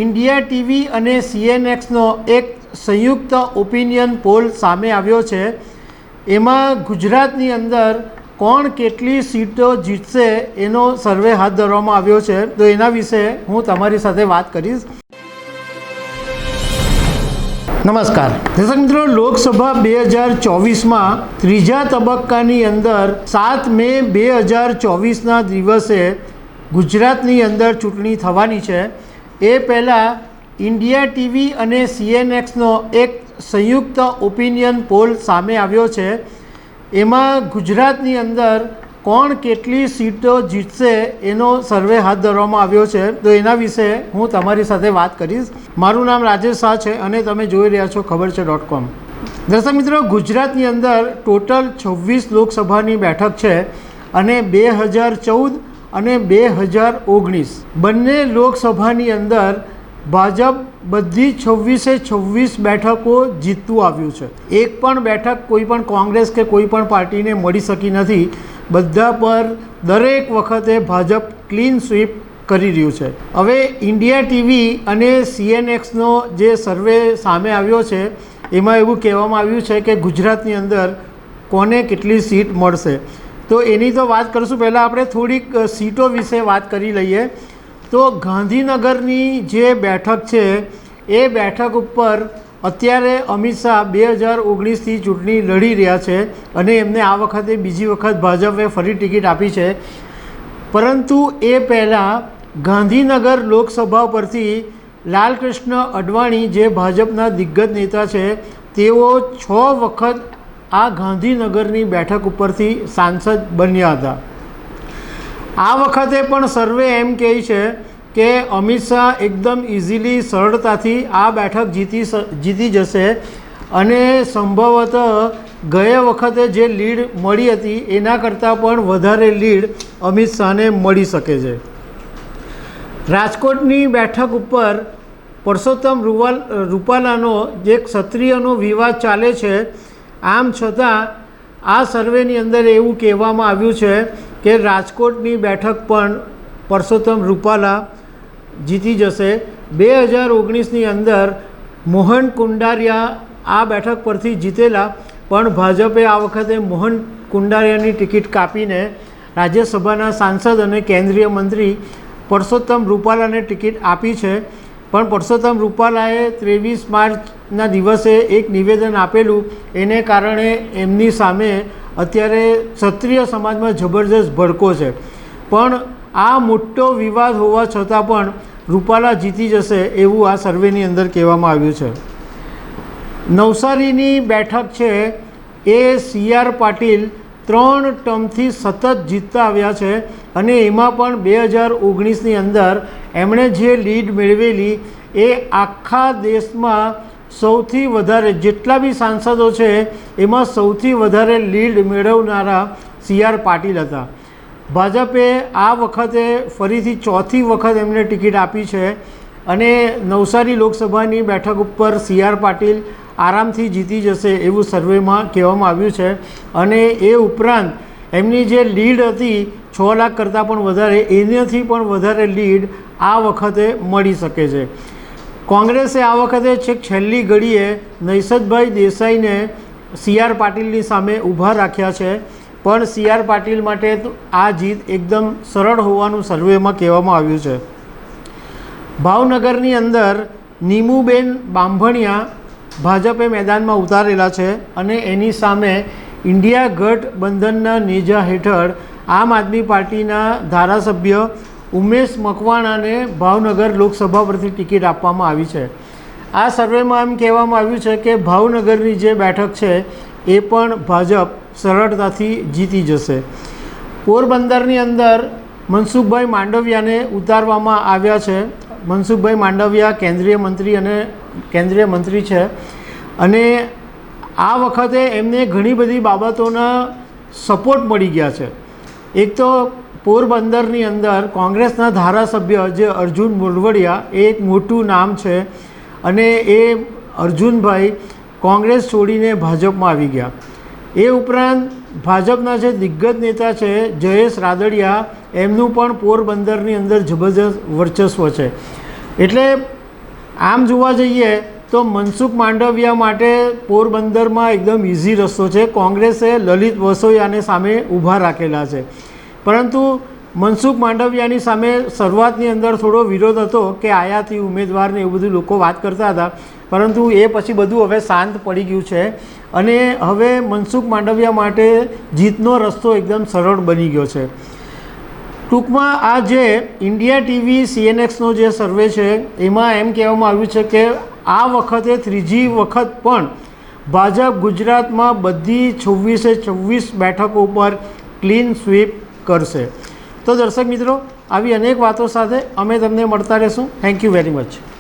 India TV અને CNXનો એક સંયુક્ત ઓપિનિયન પોલ સામે આવ્યો છે। એમાં ગુજરાતની અંદર કોણ કેટલી સીટો જીતશે એનો સર્વે હાથ ધરવામાં આવ્યો છે, તો એના વિશે હું તમારી સાથે વાત કરીશ। નમસ્કાર દર્શક મિત્રો, લોકસભા 2024માં ત્રીજા તબક્કાની અંદર 7 મે 2024ના દિવસે ગુજરાતની અંદર ચૂંટણી થવાની છે। એ પહેલાં ઇન્ડિયા ટીવી અને CNXનો એક સંયુક્ત ઓપિનિયન પોલ સામે આવ્યો છે। એમાં ગુજરાતની અંદર કોણ કેટલી સીટો જીતશે એનો સર્વે હાથ ધરવામાં આવ્યો છે, તો એના વિશે હું તમારી સાથે વાત કરીશ। મારું નામ રાજેશ શાહ છે અને તમે જોઈ રહ્યા છો ખબરછે.com। દર્શક મિત્રો, ગુજરાતની અંદર ટોટલ 26 લોકસભાની બેઠક છે અને 2014 અને 2019 બંને લોકસભાની અંદર ભાજપ બધી 26 બેઠકો જીતતું આવ્યું છે। એક પણ બેઠક કોઈ પણ કોંગ્રેસ કે કોઈ પણ પાર્ટીને મળી શકી નથી। બધા પર દરેક વખતે ભાજપ ક્લીન સ્વીપ કરી રહ્યું છે। હવે ઇન્ડિયા ટીવી અને CNXનો જે સર્વે સામે આવ્યો છે એમાં એવું કહેવામાં આવ્યું છે કે ગુજરાતની અંદર કોને કેટલી સીટ મળશે, તો એની તો વાત કરીશું। પહેલાં આપણે થોડીક સીટો વિશે વાત કરી લઈએ। તો ગાંધીનગરની જે બેઠક છે એ બેઠક ઉપર અત્યારે અમિત શાહ 2019થી ચૂંટણી લડી રહ્યા છે અને એમને આ વખતે બીજી વખત ભાજપે ફરી ટિકિટ આપી છે। પરંતુ એ પહેલાં ગાંધીનગર લોકસભા પરથી લાલકૃષ્ણ અડવાણી જે ભાજપના દિગ્ગજ નેતા છે તેઓ 6 વખત આ ગાંધીનગરની બેઠક ઉપરથી સાંસદ બન્યા હતા। આ વખતે પણ સર્વે એમ કહે છે કે અમિત શાહ એકદમ ઇઝીલી સરળતાથી આ બેઠક જીતી જશે અને સંભવતઃ ગયા વખતે જે લીડ મળી હતી એના કરતાં પણ વધારે લીડ અમિત શાહને મળી શકે છે। રાજકોટની બેઠક ઉપર પરસોત્તમ રૂપાલાનો જે ક્ષત્રિયનો વિવાદ ચાલે છે, આમ છતાં આ સર્વેની અંદર એવું કહેવામાં આવ્યું છે કે રાજકોટની બેઠક પણ પરસોત્તમ રૂપાલા જીતી જશે। 2019ની અંદર મોહન કુંડારિયા આ બેઠક પરથી જીતેલા, પણ ભાજપે આ વખતે મોહન કુંડારિયાની ટિકિટ કાપીને રાજ્યસભાના સાંસદ અને કેન્દ્રીય મંત્રી પરસોત્તમ રૂપાલાને ટિકિટ આપી છે। પણ પરસોત્તમ રૂપાલાએ 23 માર્ચના દિવસે એક નિવેદન આપેલું, એને કારણે એમની સામે અત્યારે ક્ષત્રિય સમાજમાં જબરજસ્ત ભડકો છે। પણ આ મોટો વિવાદ હોવા છતાં પણ રૂપાલા જીતી જશે એવું આ સર્વેની અંદર કહેવામાં આવ્યું છે। નવસારીની બેઠક છે એ CR પાટીલ 3 ટર્મથી સતત જીતતા આવ્યા છે અને એમાં પણ 2019ની અંદર એમણે જે લીડ મેળવેલી એ આખા દેશમાં સૌથી વધારે, જેટલા બી સાંસદો છે એમાં સૌથી વધારે લીડ મેળવનારા CR પાટીલ હતા। ભાજપે આ વખતે ફરીથી 4થી વખત એમને ટિકિટ આપી છે અને નવસારી લોકસભાની બેઠક ઉપર CR પાટીલ આરામથી જીતી જશે એવું સર્વેમાં કહેવામાં આવ્યું છે। અને એ ઉપરાંત એમની જે લીડ હતી 6 લાખ કરતાં પણ વધારે, એનાથી પણ વધારે લીડ આ વખતે મળી શકે છે। કોંગ્રેસે આ વખતે છેક છેલ્લી ઘડીએ નૈસદભાઈ દેસાઈને CR પાટીલની સામે ઊભા રાખ્યા છે, પણ CR પાટીલ માટે આ જીત એકદમ સરળ હોવાનું સર્વેમાં કહેવામાં આવ્યું છે। ભાવનગરની અંદર નીમુબેન બાંભણિયા ભાજપે મેદાનમાં ઉતારેલા છે અને એની સામે ઇન્ડિયા ગઠબંધનના નેજા હેઠળ આમ આદમી પાર્ટીના ધારાસભ્ય ઉમેશ મકવાણાને ભાવનગર લોકસભા પરથી ટિકિટ આપવામાં આવી છે। આ સર્વેમાં એમ કહેવામાં આવ્યું છે કે ભાવનગરની જે બેઠક છે એ પણ ભાજપ સરળતાથી જીતી જશે। પોરબંદરની અંદર મનસુખભાઈ માંડવિયાને ઉતારવામાં આવ્યા છે। મનસુખભાઈ માંડવિયા કેન્દ્રીય મંત્રી છે અને આ વખતે એમને ઘણી બધી બાબતોના સપોર્ટ મળી ગયા છે। એક તો પોરબંદરની અંદર કોંગ્રેસના ધારાસભ્ય જે અર્જુન મોઢવાડિયા એ એક મોટું નામ છે અને એ અર્જુનભાઈ કોંગ્રેસ છોડીને ભાજપમાં આવી ગયા। એ ઉપરાંત ભાજપના જે દિગ્ગજ નેતા છે જયેશ રાદડિયા, એમનું પણ પોરબંદરની અંદર જબરજસ્ત વર્ચસ્વ છે। એટલે આમ જોવા જઈએ તો મનસુખ માંડવિયા માટે પોરબંદરમાં એકદમ ઇઝી રસ્તો છે. કોંગ્રેસે લલિત વસોયાને સામે ઊભા રાખેલા છે, પરંતુ મનસુખ માંડવિયાની સામે શરૂઆતની અંદર થોડો વિરોધ હતો કે આયાતી ઉમેદવારને એવું બધું લોકો વાત કરતા હતા, પરંતુ એ પછી બધું હવે શાંત પડી ગયું છે અને હવે મનસુખ માંડવિયા માટે જીતનો રસ્તો એકદમ સરળ બની ગયો છે. ટૂંકમાં આ જે ઇન્ડિયા ટીવી CNXનો જે સર્વે છે એમાં એમ કહેવામાં આવ્યું છે કે આ વખતે ત્રીજી વખત પણ ભાજપ ગુજરાતમાં બધી 26 બેઠકો ઉપર ક્લીન સ્વીપ કરશે. તો દર્શક મિત્રો, આવી અનેક વાતો સાથે અમે તમને મળતા રહીશું. Thank you very much.